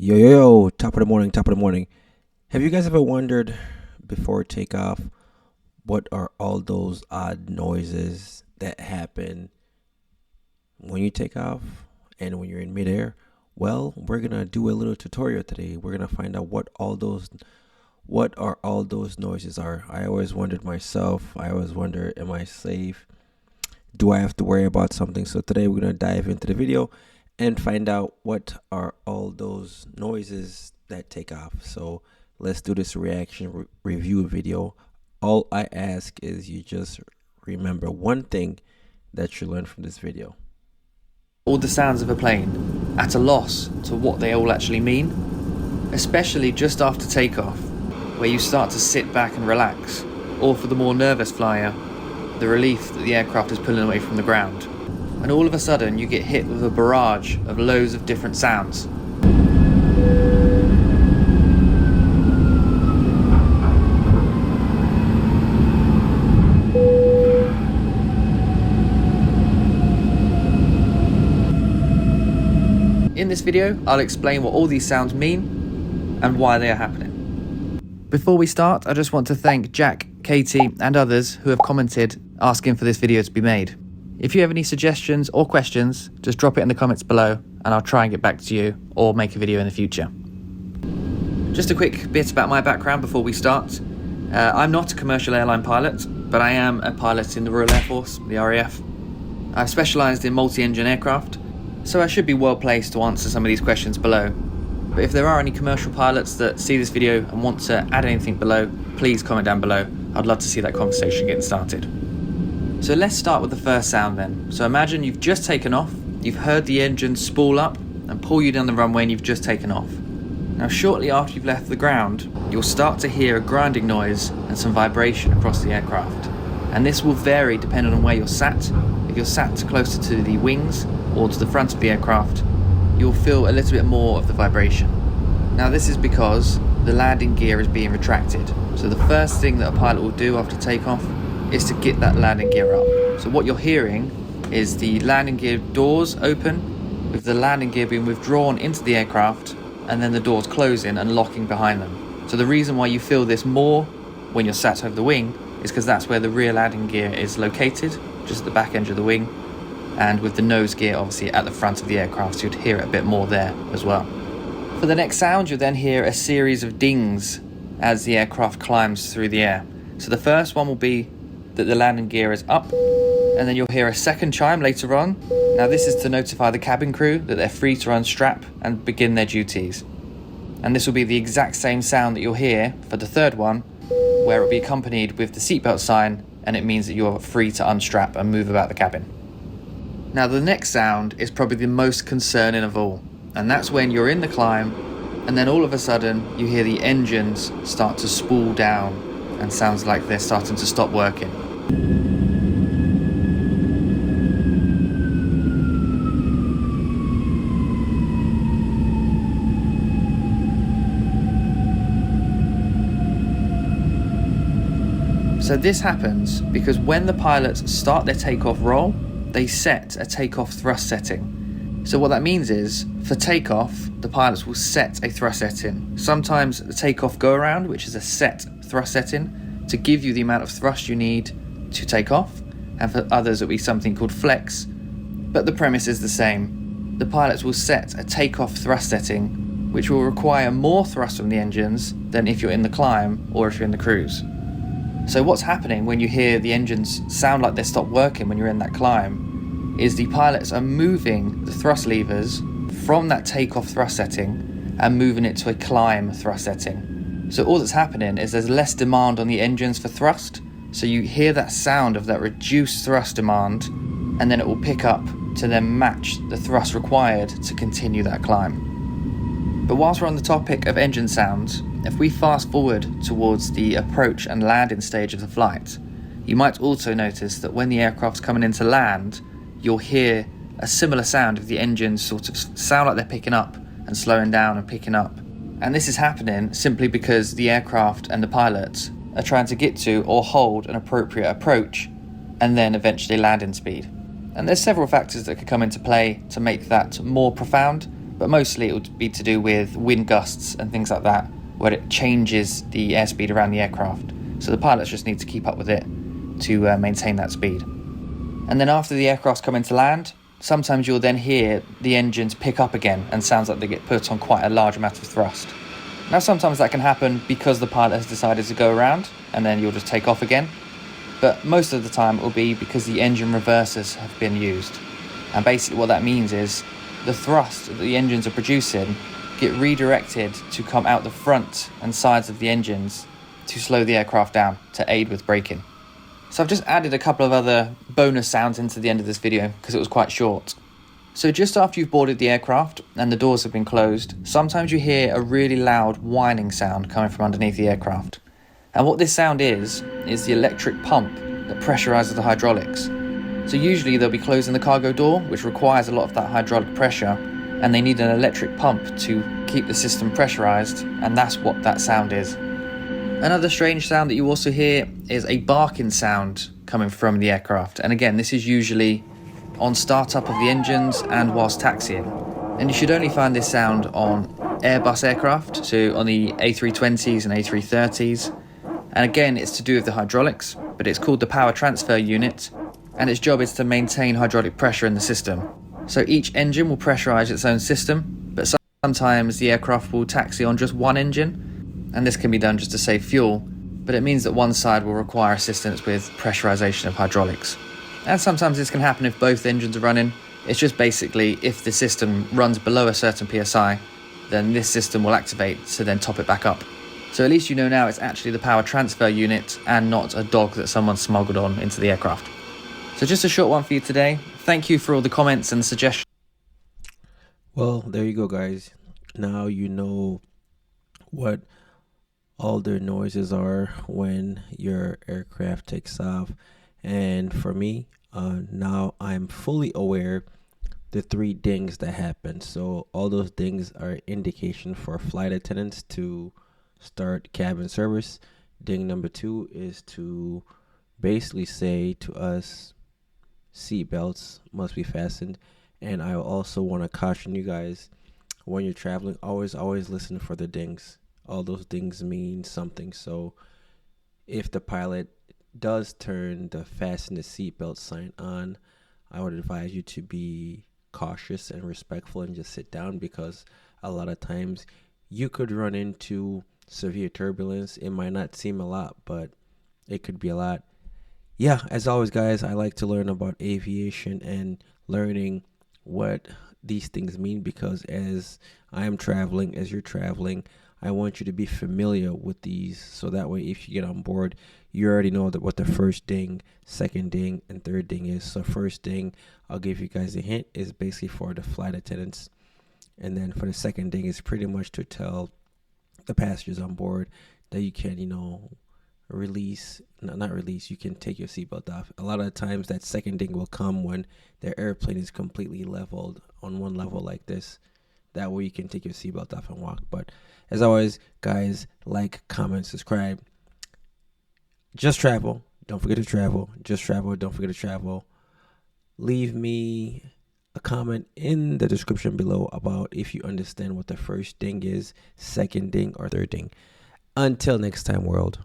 Yo, top of the morning, top of the morning. Have you guys ever wondered before takeoff what are all those odd noises that happen when you take off and when you're in midair? Well, we're gonna do a little tutorial today. We're gonna find out what are all those noises are. I always wondered myself. I always wonder, am I safe? Do I have to worry about something? So today we're gonna dive into the video and find out what are all those noises that take off. So let's do this reaction review video. All I ask is you just remember one thing that you learned from this video. All the sounds of a plane at a loss to what they all actually mean, especially just after takeoff, where you start to sit back and relax, or for the more nervous flyer, the relief that the aircraft is pulling away from the ground. And all of a sudden you get hit with a barrage of loads of different sounds. In this video, I'll explain what all these sounds mean and why they are happening. Before we start, I just want to thank Jack, Katie and others who have commented asking for this video to be made. If you have any suggestions or questions, just drop it in the comments below and I'll try and get back to you or make a video in the future. Just a quick bit about my background before we start. I'm not a commercial airline pilot, but I am a pilot in the Royal Air Force, the RAF. I've specialised in multi-engine aircraft, so I should be well placed to answer some of these questions below. But if there are any commercial pilots that see this video and want to add anything below, please comment down below. I'd love to see that conversation getting started. So let's start with the first sound then. So imagine you've just taken off, you've heard the engine spool up and pull you down the runway and you've just taken off. Now shortly after you've left the ground, you'll start to hear a grinding noise and some vibration across the aircraft. And this will vary depending on where you're sat. If you're sat closer to the wings or to the front of the aircraft, you'll feel a little bit more of the vibration. Now this is because the landing gear is being retracted. So the first thing that a pilot will do after takeoff is to get that landing gear up. So what you're hearing is the landing gear doors open, with the landing gear being withdrawn into the aircraft, and then the doors closing and locking behind them. So the reason why you feel this more when you're sat over the wing is because that's where the rear landing gear is located, just at the back end of the wing, and with the nose gear obviously at the front of the aircraft, so you'd hear it a bit more there as well. For the next sound, you'll then hear a series of dings as the aircraft climbs through the air. So the first one will be that the landing gear is up, and then you'll hear a second chime later on. Now this is to notify the cabin crew that they're free to unstrap and begin their duties. And this will be the exact same sound that you'll hear for the third one, where it will be accompanied with the seatbelt sign, and it means that you're free to unstrap and move about the cabin. Now the next sound is probably the most concerning of all, and that's when you're in the climb and then all of a sudden you hear the engines start to spool down and sounds like they're starting to stop working. So this happens because when the pilots start their takeoff roll, they set a takeoff thrust setting. So what that means is, for takeoff, the pilots will set a thrust setting. Sometimes the takeoff go around, which is a set thrust setting, to give you the amount of thrust you need to take off, and for others it'll be something called flex. But the premise is the same. The pilots will set a takeoff thrust setting, which will require more thrust from the engines than if you're in the climb or if you're in the cruise. So what's happening when you hear the engines sound like they stopped working when you're in that climb is the pilots are moving the thrust levers from that takeoff thrust setting and moving it to a climb thrust setting. So all that's happening is there's less demand on the engines for thrust, so you hear that sound of that reduced thrust demand, and then it will pick up to then match the thrust required to continue that climb. But whilst we're on the topic of engine sounds, if we fast forward towards the approach and landing stage of the flight, you might also notice that when the aircraft's coming in to land, you'll hear a similar sound of the engines sort of sound like they're picking up and slowing down and picking up. And this is happening simply because the aircraft and the pilots are trying to get to or hold an appropriate approach and then eventually landing speed. And there's several factors that could come into play to make that more profound, but mostly it would be to do with wind gusts and things like that, where it changes the airspeed around the aircraft. So the pilots just need to keep up with it to maintain that speed. And then after the aircraft's come into land, sometimes you'll then hear the engines pick up again and sounds like they get put on quite a large amount of thrust. Now sometimes that can happen because the pilot has decided to go around and then you'll just take off again. But most of the time it will be because the engine reversers have been used. And basically what that means is the thrust that the engines are producing get redirected to come out the front and sides of the engines to slow the aircraft down to aid with braking. So I've just added a couple of other bonus sounds into the end of this video because it was quite short. So just after you've boarded the aircraft and the doors have been closed, sometimes you hear a really loud whining sound coming from underneath the aircraft. And what this sound is the electric pump that pressurizes the hydraulics. So usually they'll be closing the cargo door, which requires a lot of that hydraulic pressure, and they need an electric pump to keep the system pressurized, and that's what that sound is. Another strange sound that you also hear is a barking sound coming from the aircraft. And again, this is usually on startup of the engines and whilst taxiing. And you should only find this sound on Airbus aircraft, so on the A320s and A330s. And again, it's to do with the hydraulics, but it's called the power transfer unit, and its job is to maintain hydraulic pressure in the system. So each engine will pressurize its own system, but sometimes the aircraft will taxi on just one engine, and this can be done just to save fuel, but it means that one side will require assistance with pressurization of hydraulics. And sometimes this can happen if both engines are running. It's just basically if the system runs below a certain PSI, then this system will activate to then top it back up. So at least you know now it's actually the power transfer unit and not a dog that someone smuggled on into the aircraft. So just a short one for you today. Thank you for all the comments and suggestions. Well, there you go, guys. Now you know what all their noises are when your aircraft takes off. And for me, now I'm fully aware the 3 dings that happen. So all those dings are indication for flight attendants to start cabin service. Ding number 2 is to basically say to us, seat belts must be fastened. And I also want to caution you guys, when you're traveling, always listen for the dings. All those dings mean something. So if the pilot does turn the fasten the seatbelt sign on, I would advise you to be cautious and respectful and just sit down, because a lot of times you could run into severe turbulence. It might not seem a lot, but it could be a lot. Yeah, as always, guys, I like to learn about aviation and learning what these things mean, because as I'm traveling, as you're traveling, I want you to be familiar with these, so that way if you get on board, you already know that what the first ding, second ding, and third ding is. So first ding, I'll give you guys a hint, is basically for the flight attendants. And then for the second ding, is pretty much to tell the passengers on board that you can, you can take your seatbelt off. A lot of the times that second ding will come when the airplane is completely leveled on one level like this. That way you can take your seatbelt off and walk. But as always, guys, like, comment, subscribe. Just travel. Don't forget to travel. Just travel. Don't forget to travel. Leave me a comment in the description below about if you understand what the first ding is, second ding, or third ding. Until next time, world.